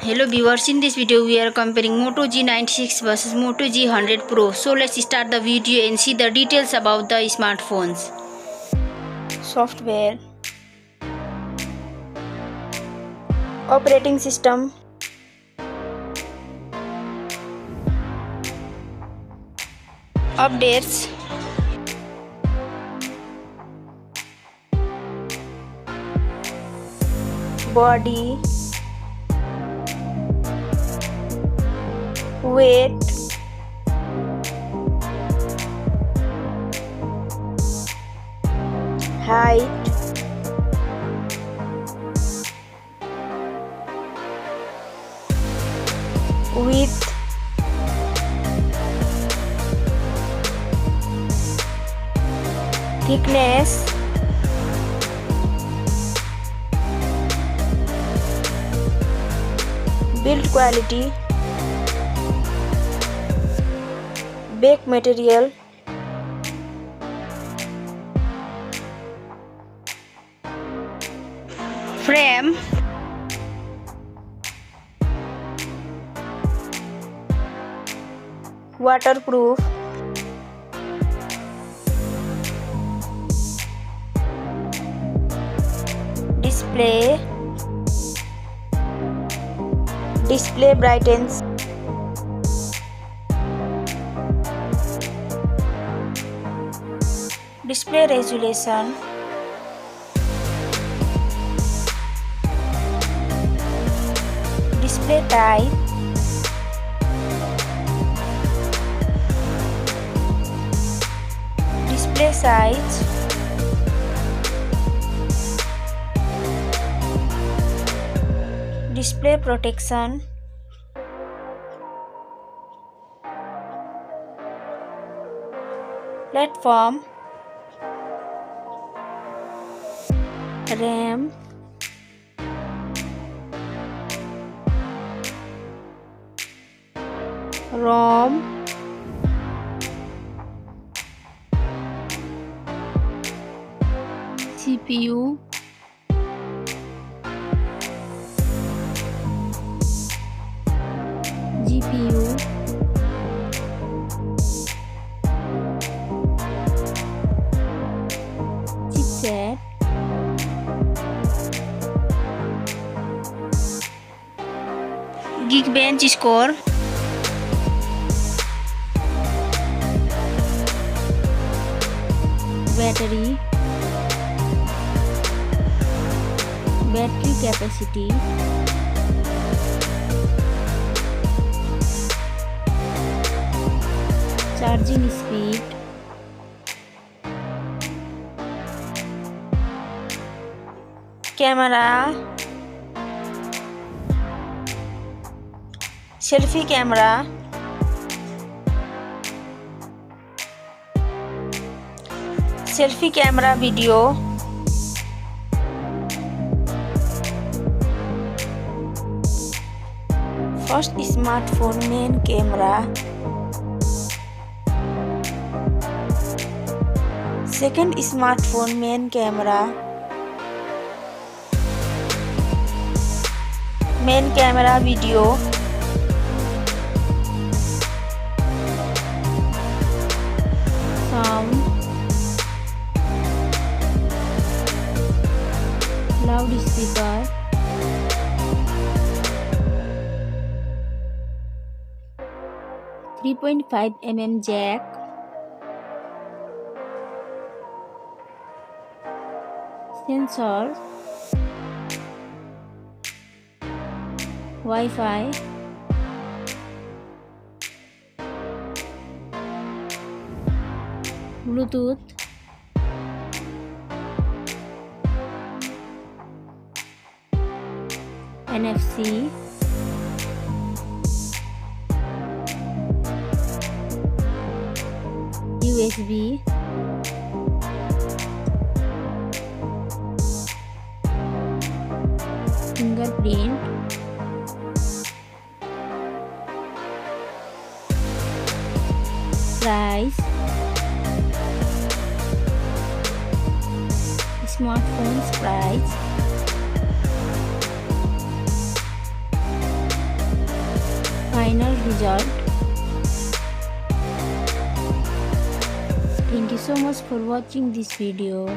Hello viewers, in this video we are comparing Moto G96 versus Moto G100 Pro. So let's start the video and see the details about the smartphones. Software, operating system, updates, body, weight, height, width, thickness, build quality, back material, frame, waterproof, display brightens, display resolution, display type, display size, display protection, platform, RAM, ROM, CPU, GPU, chipset, Geekbench Score, battery capacity, charging speed, camera, selfie camera, video, first smartphone main camera, second smartphone main camera, video, sound, loudspeaker, .5mm jack, sensor, Wi-Fi, Bluetooth, NFC, USB, fingerprint, price, smartphones price, final result. Thank you so much for watching this video.